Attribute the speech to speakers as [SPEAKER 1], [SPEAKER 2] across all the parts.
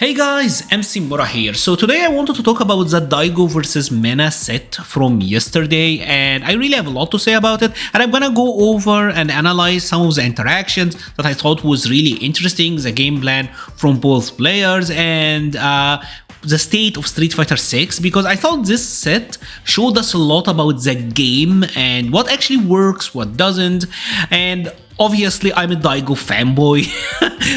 [SPEAKER 1] Hey guys, MC Mura here. So today I wanted to talk about the Daigo versus Mena set from yesterday, and I really have a lot to say about it, and I'm gonna go over and analyze some of the interactions that I thought was really interesting, the game plan from both players, and the state of Street Fighter 6, because I thought this set showed us a lot about the game and what actually works, what doesn't, and obviously, I'm a Daigo fanboy,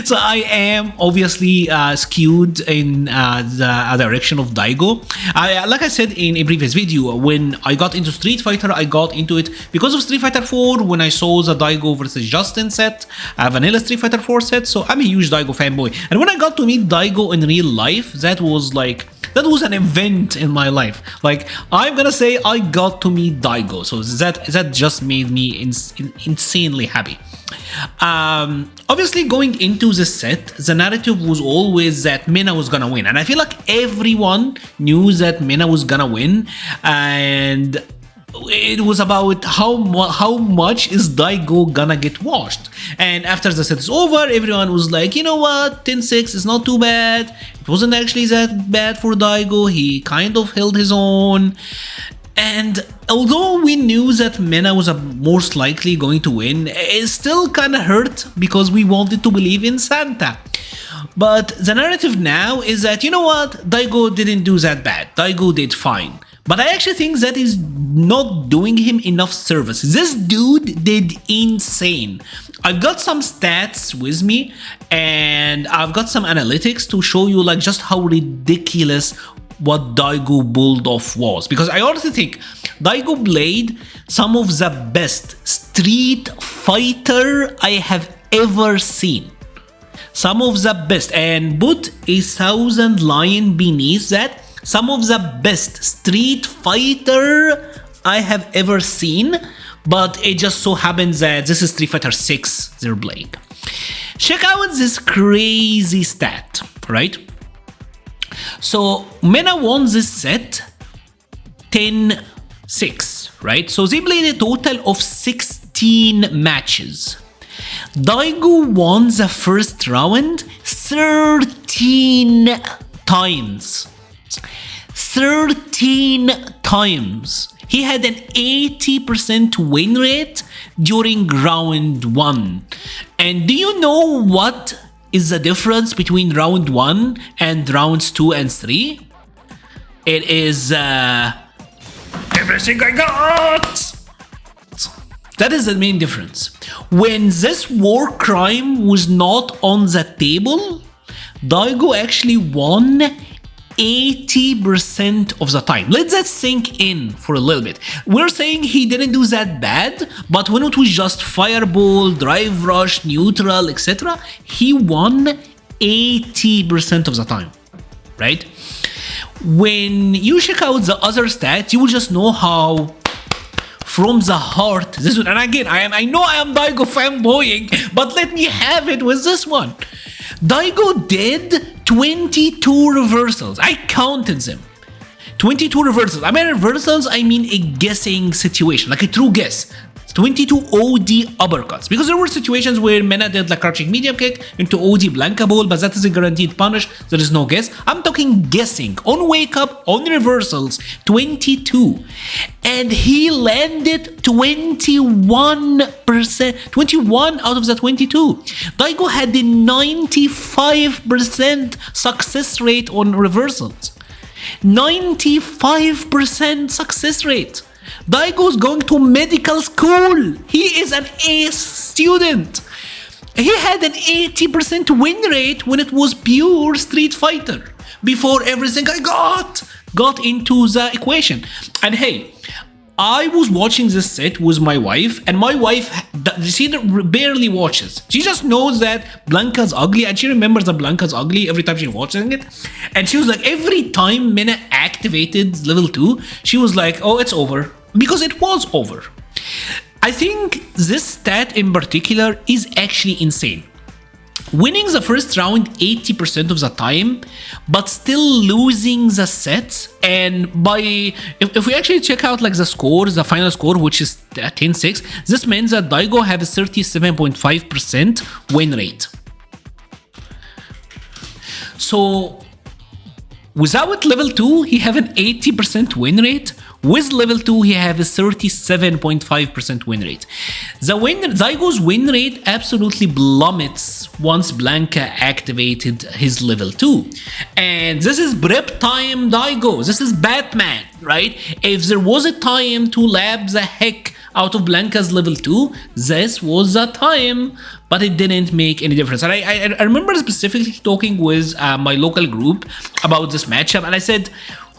[SPEAKER 1] so I am obviously skewed in the direction of Daigo. Like I said in a previous video, when I got into Street Fighter, I got into it because of Street Fighter 4 when I saw the Daigo versus Justin set, vanilla Street Fighter 4 set, so I'm a huge Daigo fanboy. And when I got to meet Daigo in real life, that was an event in my life. Like, I'm gonna say I got to meet Daigo, so that just made me insanely happy. Obviously, going into the set, the narrative was always that Mena was gonna win, and I feel like everyone knew that Mena was gonna win, and it was about how much is Daigo gonna get washed. And after the set is over, everyone was like, you know what, 10-6 is not too bad. It wasn't actually that bad for Daigo. He kind of held his own. And although we knew that Mena was most likely going to win, it still kind of hurt because we wanted to believe in Santa. But the narrative now is that, you know what, Daigo didn't do that bad. Daigo did fine. But I actually think that is not doing him enough service. This dude did insane. I've got some stats with me, and I've got some analytics to show you like just how ridiculous what Daigo pulled off was. Because I honestly think Daigo played some of the best Street Fighter I have ever seen. Some of the best, and put 1,000 line beneath that, some of the best Street Fighter I have ever seen, but it just so happens that this is Street Fighter 6 they're playing. Check out this crazy stat, right? So Mena won this set 10-6, right? So they played a total of 16 matches. Daigo won the first round 13 times. 13 times. He had an 80% win rate during round 1. And do you know what is the difference between round 1 and rounds 2 and 3? It is everything I got! That is the main difference. When this war crime was not on the table, Daigo actually won 80% of the time. Let that sink in for a little bit. We're saying he didn't do that bad, but when it was just fireball, drive rush, neutral, etc., he won 80% of the time, right? When you check out the other stats, you will just know how from the heart this one. And again, I know I am Daigo fanboying, but let me have it with this one. Daigo did 22 reversals. I counted them. 22 reversals. I mean reversals, I mean a guessing situation, like a true guess. 22 OD uppercuts. Because there were situations where Mena did like crouching medium kick into OD Blanca ball, but that is a guaranteed punish. There is no guess. I'm talking guessing. On wake up, on reversals, 22. And he landed 21%. 21 out of the 22. Daigo had a 95% success rate on reversals. 95% success rate. Daigo's going to medical school. He is an ace student. He had an 80% win rate when it was pure Street Fighter before everything I got into the equation. And hey, I was watching this set with my wife, and my wife, she barely watches. She just knows that Blanca's ugly, and she remembers that Blanca's ugly every time she's watching it. And she was like, every time Mena activated level 2, she was like, oh, it's over. Because it was over. I think this stat in particular is actually insane. Winning the first round 80% of the time, but still losing the sets. And if we actually check out like the score, the final score, which is 10-6, this means that Daigo have a 37.5% win rate. So without level 2, he have an 80% win rate. With level 2, he have a 37.5% win rate. Daigo's win rate absolutely plummets once Blanka activated his level 2. And this is prep time Daigo. This is Batman, right? If there was a time to lab the heck out of Blanka's level 2, this was the time, but it didn't make any difference. And I remember specifically talking with my local group about this matchup, and I said,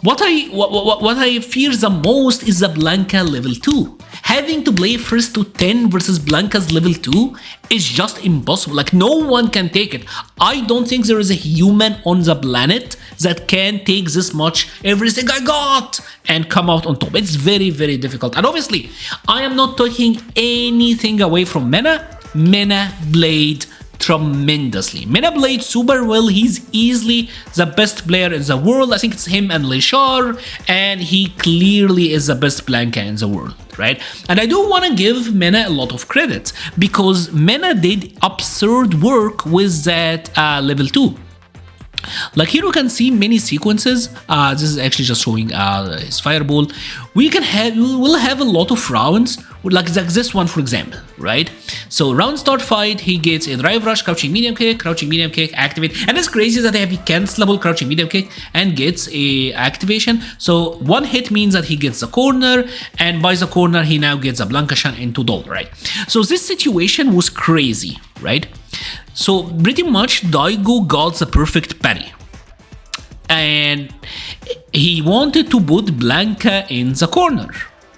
[SPEAKER 1] what I fear the most is the Blanka level 2. Having to play first to 10 versus Blanka's level 2 is just impossible. Like, no one can take it. I don't think there is a human on the planet that can take this much everything I got and come out on top. It's very, very difficult. And obviously, I am not taking anything away from Mena. Mena played tremendously. Mena played super well. He's easily the best player in the world. I think it's him and Leshar, and he clearly is the best Blanka in the world, right? And I do want to give Mena a lot of credit because Mena did absurd work with that level 2. Like here you can see many sequences. This is actually just showing his fireball. We will have a lot of rounds like this one, for example, right? So round start fight, he gets a drive rush, crouching medium kick, activate, and it's crazy that they have a cancelable crouching medium kick and gets a activation. So one hit means that he gets the corner, and by the corner he now gets a Blankashan into Dol, right? So this situation was crazy, right? So pretty much Daigo got the perfect parry, and he wanted to put Blanka in the corner,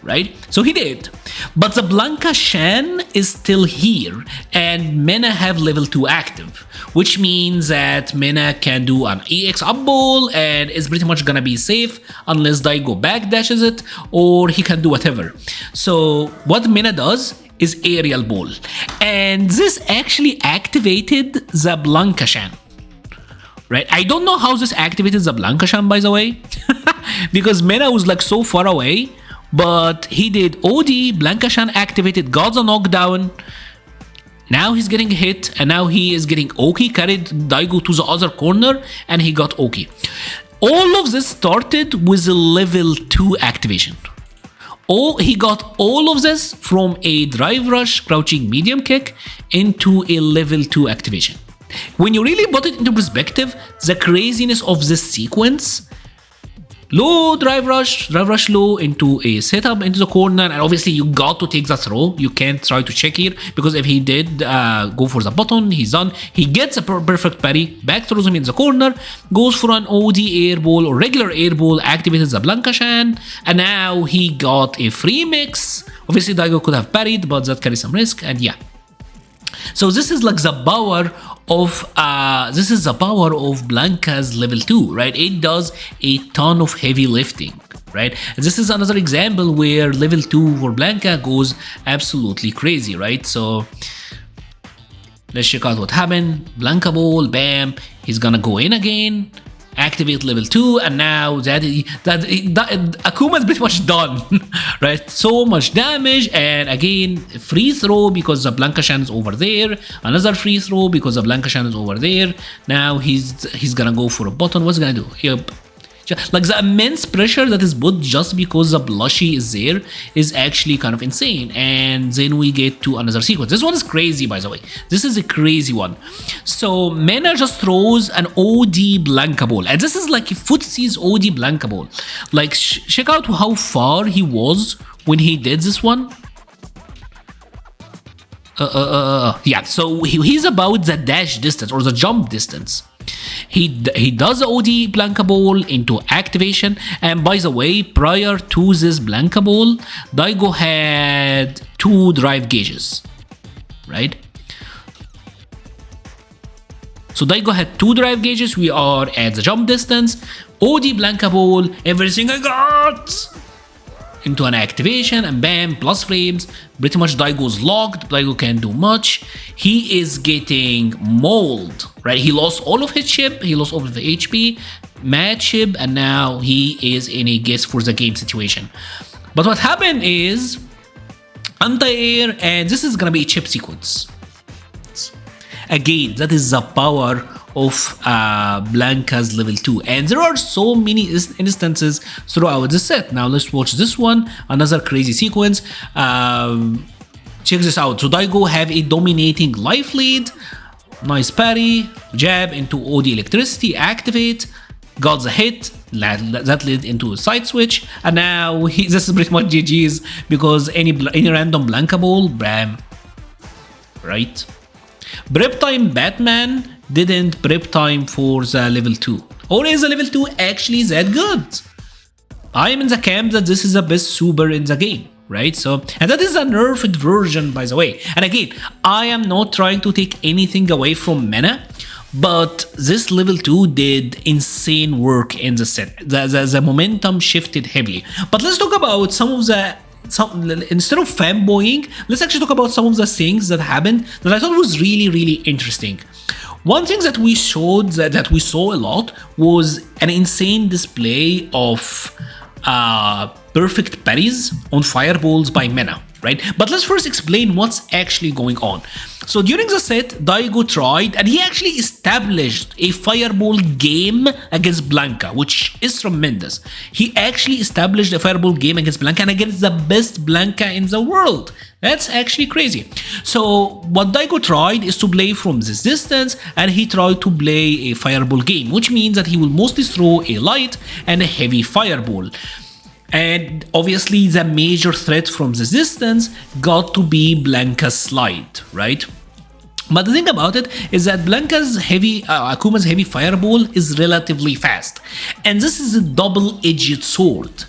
[SPEAKER 1] right? So he did, but the Blankashan is still here, and Mena have level 2 active, which means that Mena can do an EX up ball and is pretty much gonna be safe unless Daigo backdashes it, or he can do whatever. So what Mena does is aerial ball, and this actually activated the Blankashan, right? I don't know how this activated the Blankashan, by the way, because Mena was like so far away, but he did OD, Blankashan activated, got the knockdown. Now he's getting hit, and now he is getting Oki, carried Daigo to the other corner, and he got Oki. All of this started with a level 2 activation. He got all of this from a drive rush, crouching medium kick into a level 2 activation. When you really put it into perspective, the craziness of this sequence, low drive rush low into a setup into the corner, and obviously you got to take the throw. You can't try to check here, because if he did go for the button, he's done. He gets a perfect parry, back throws him in the corner, goes for an OD air ball or regular air ball, activated the Blankashan, and now he got a free mix. Obviously Daigo could have parried, but that carries some risk, and yeah. So this is like the power of Blanka's level 2, right? It does a ton of heavy lifting, right? And this is another example where level 2 for Blanka goes absolutely crazy, right? So let's check out what happened. Blanka ball, bam, he's gonna go in again, activate level 2, and now that Akuma is pretty much done, right? So much damage, and again, free throw because the Blankashan is over there, another free throw because the Blankashan is over there. Now he's gonna go for a button. What's he gonna do? Yep. Like the immense pressure that is put just because the blushy is there is actually kind of insane. And then we get to another sequence. This one is crazy, by the way. This is a crazy one. So Mena just throws an OD Blanka ball, and this is like a Footsie's OD Blanka ball. Like check out how far he was when he did this one. Yeah, so he's about the dash distance or the jump distance. He does the OD Blanka ball into activation, and by the way, prior to this Blanka ball, Daigo had 2 drive gauges, right? So Daigo had 2 drive gauges. We are at the jump distance. OD Blanka ball, everything I got into an activation, and bam, plus frames. Pretty much Daigo's locked. Daigo can't do much. He is getting mauled, right? He lost all of his chip, he lost all of the HP, mad chip, and now he is in a guess for the game situation. But what happened is anti-air, and this is gonna be a chip sequence. Again, that is the power of Blanca's level 2. And there are so many instances throughout the set. Now let's watch this one, another crazy sequence. Check this out. So Daigo have a dominating life lead. Nice parry, jab into OD electricity, activate, got the hit, that led into a side switch, and now this is pretty much GG's because any random Blanca ball, bam, right? Prep time Batman didn't prep time for the level 2. Or is the level 2 actually that good? I am in the camp that this is the best super in the game. Right, so, and that is a nerfed version, by the way. And again, I am not trying to take anything away from Mena, but this level 2 did insane work in the set. The momentum shifted heavily. But let's talk about some of the instead of fanboying, let's actually talk about some of the things that happened that I thought was really interesting. One thing that we showed that we saw a lot was an insane display of perfect parries on fireballs by Mena, right? But let's first explain what's actually going on. So during the set, Daigo tried and he actually established a fireball game against Blanca, which is tremendous. He actually established a fireball game against Blanca and against the best Blanca in the world. That's actually crazy. So what Daigo tried is to play from this distance, and he tried to play a fireball game, which means that he will mostly throw a light and a heavy fireball. And obviously the major threat from this distance got to be Blanca's slide, right? But the thing about it is that Akuma's heavy fireball is relatively fast. And this is a double-edged sword.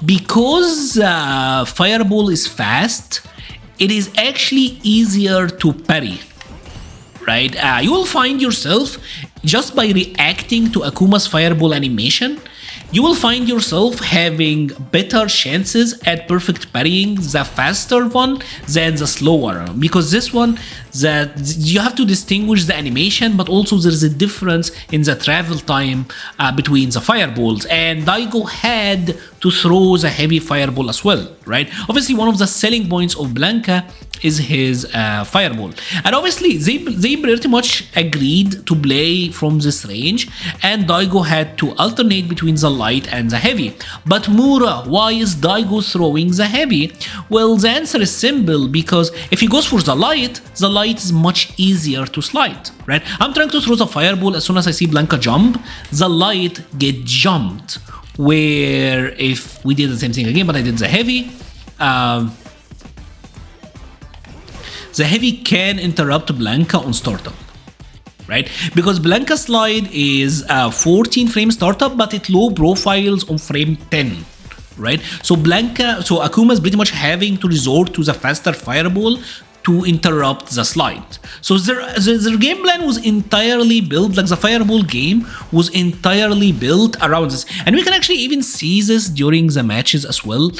[SPEAKER 1] Because fireball is fast, it is actually easier to parry, right? You will find yourself, just by reacting to Akuma's fireball animation, you will find yourself having better chances at perfect parrying the faster one than the slower one, because this one, that you have to distinguish the animation, but also there's a difference in the travel time between the fireballs, and Daigo had to throw the heavy fireball as well, right? Obviously one of the selling points of Blanca is his fireball, and obviously they pretty much agreed to play from this range, and Daigo had to alternate between the light and the heavy. But Mura, why is Daigo throwing the heavy? Well, the answer is simple, because if he goes for the light is much easier to slide, right? I'm trying to throw the fireball, as soon as I see Blanca jump, the light get jumped. Where if we did the same thing again, but I did the heavy, the heavy can interrupt Blanca on startup, right? Because Blanca's slide is 14 frame startup, but it low profiles on frame 10, right? So Akuma is pretty much having to resort to the faster fireball to interrupt the slide. So their game plan was entirely built, like the fireball game was entirely built around this. And we can actually even see this during the matches as well.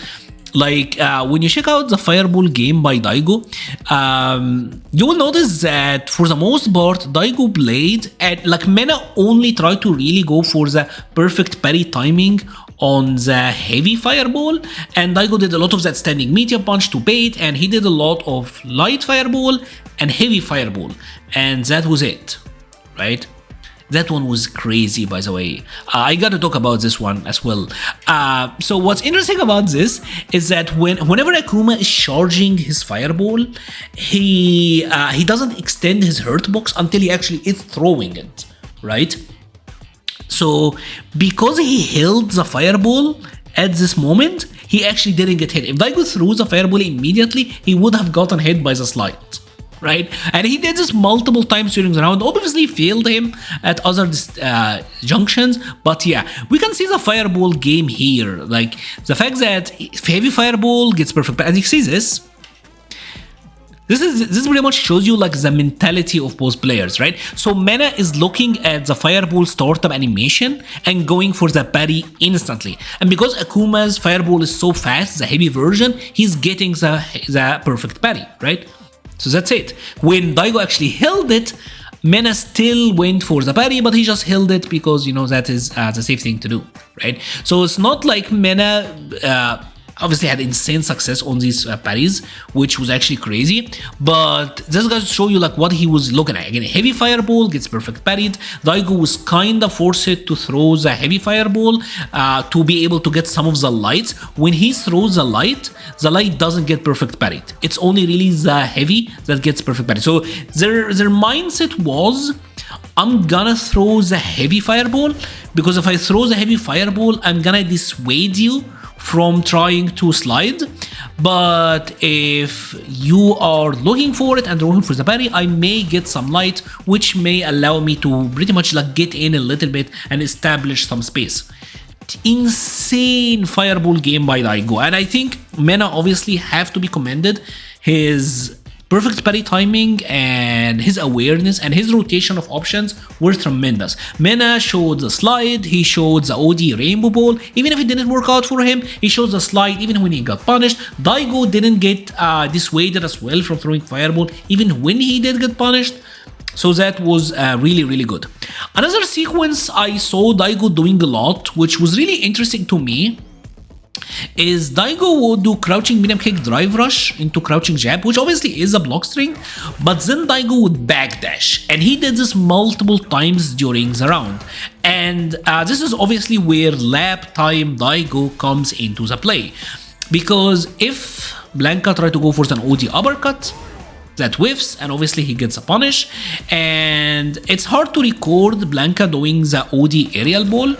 [SPEAKER 1] Like when you check out the fireball game by Daigo, you will notice that for the most part, Daigo played at, like, Mena only tried to really go for the perfect parry timing on the heavy fireball, and Daigo did a lot of that standing meteor punch to bait, and he did a lot of light fireball and heavy fireball, and that was it, right? That one was crazy, by the way. I gotta talk about this one as well. So what's interesting about this is that whenever Akuma is charging his fireball, he doesn't extend his hurt box until he actually is throwing it, right? So because he held the fireball at this moment, he actually didn't get hit. If Daigo threw the fireball immediately, he would have gotten hit by the slide, right? And he did this multiple times during the round. Obviously failed him at other junctions, but yeah, we can see the fireball game here. Like the fact that heavy fireball gets perfect, and you see this. This pretty much shows you like the mentality of both players, right? So Mena is looking at the fireball startup animation and going for the parry instantly. And because Akuma's fireball is so fast, the heavy version, he's getting the perfect parry, right? So that's it. When Daigo actually held it, Mena still went for the parry, but he just held it because, you know, that is the safe thing to do, right? So it's not like Mena obviously had insane success on these parries, which was actually crazy. But this guy to show you like what he was looking at. Again, heavy fireball gets perfect parried. Daigo was kind of forced to throw the heavy fireball to be able to get some of the lights. When he throws the light doesn't get perfect parried. It's only really the heavy that gets perfect parried. So their mindset was, I'm gonna throw the heavy fireball, because if I throw the heavy fireball, I'm gonna dissuade you from trying to slide. But if you are looking for it and looking for the parry, I may get some light, which may allow me to pretty much like get in a little bit and establish some space. Insane fireball game by Daigo, and I think Mena obviously have to be commended. His perfect parry timing and his awareness and his rotation of options were tremendous. Mena showed the slide, he showed the OD rainbow ball, even if it didn't work out for him, he showed the slide even when he got punished. Daigo didn't get dissuaded as well from throwing fireball, even when he did get punished. So that was really good. Another sequence I saw Daigo doing a lot, which was really interesting to me, is Daigo would do crouching medium kick drive rush into crouching jab, which obviously is a block string, but then Daigo would backdash, and he did this multiple times during the round. And this is obviously where lap time Daigo comes into the play, because if Blanka tried to go for an OD uppercut, that whiffs, and obviously he gets a punish, and it's hard to record Blanka doing the OD aerial ball,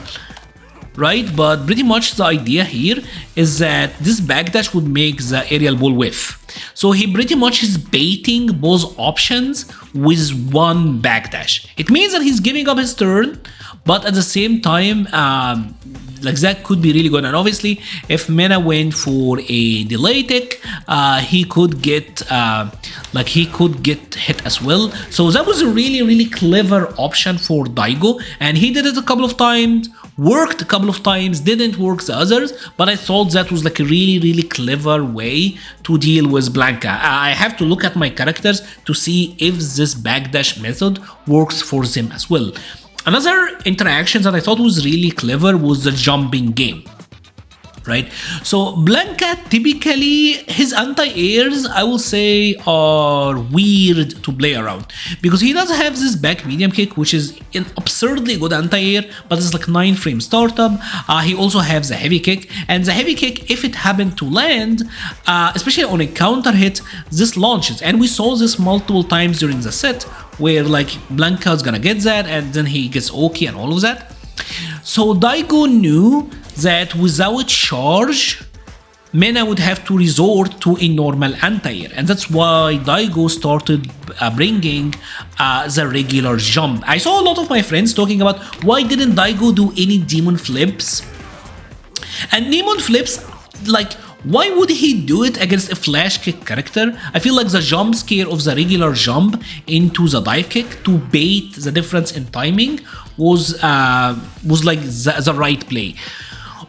[SPEAKER 1] right? But pretty much the idea here is that this backdash would make the aerial ball whiff. So he pretty much is baiting both options with one backdash. It means that he's giving up his turn, but at the same time, like that could be really good. And obviously, if Mena went for a delay tick, he could get hit as well. So that was a really clever option for Daigo, and he did it a couple of times, worked a couple of times, didn't work the others, but I thought that was like a really clever way to deal with Blanka. I have to look at my characters to see if this backdash method works for them as well. Another interaction that I thought was really clever was the jumping game, right? So Blanka, typically his anti-airs, I will say, are weird to play around, because he does have this back medium kick, which is an absurdly good anti-air, but it's like 9-frame startup. He also has the heavy kick, and the heavy kick, if it happened to land, especially on a counter hit, this launches, and we saw this multiple times during the set, where like Blanka's gonna get that, and then he gets Oki and all of that. So Daigo knew that without charge, Mena would have to resort to a normal anti-air, and that's why Daigo started bringing the regular jump. I saw a lot of my friends talking about why didn't Daigo do any demon flips, and demon flips, like, why would he do it against a flash kick character? I feel like the jump scare of the regular jump into the dive kick to bait the difference in timing was like the right play.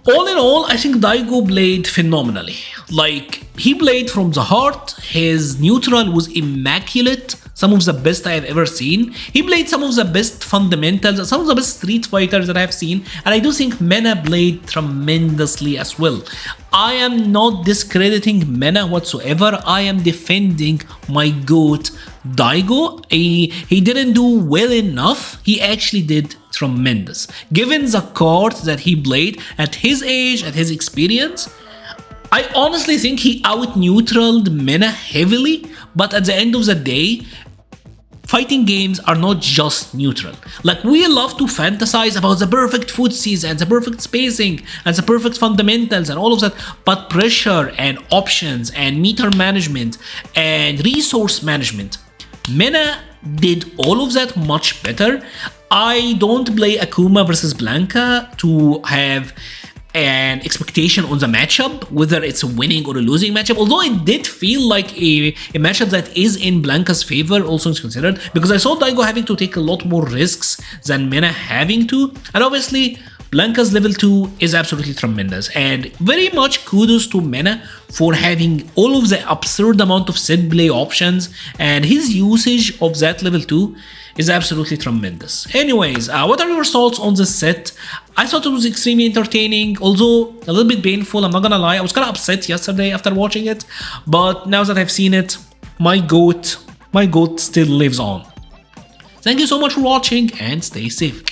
[SPEAKER 1] All in all, I think Daigo played phenomenally. Like, he played from the heart, his neutral was immaculate, some of the best I have ever seen. He played some of the best fundamentals, some of the best Street Fighters that I have seen, and I do think Mena played tremendously as well. I am not discrediting Mena whatsoever, I am defending my GOAT Daigo. He didn't do well enough, he actually did tremendous. Given the cards that he played at his age, at his experience, I honestly think he out-neutraled Mena heavily, but at the end of the day, fighting games are not just neutral. Like, we love to fantasize about the perfect footsies and the perfect spacing and the perfect fundamentals and all of that, but pressure and options and meter management and resource management, Mena did all of that much better. I don't play Akuma versus Blanka to have an expectation on the matchup, whether it's a winning or a losing matchup, although it did feel like a matchup that is in Blanka's favor, also is considered, because I saw Daigo having to take a lot more risks than Mena having to, and obviously Blanca's level 2 is absolutely tremendous, and very much kudos to Mena for having all of the absurd amount of set play options, and his usage of that level 2 is absolutely tremendous. Anyways, what are your thoughts on this set? I thought it was extremely entertaining, although a little bit painful, I'm not gonna lie. I was kind of upset yesterday after watching it, but now that I've seen it, my goat still lives on. Thank you so much for watching and stay safe.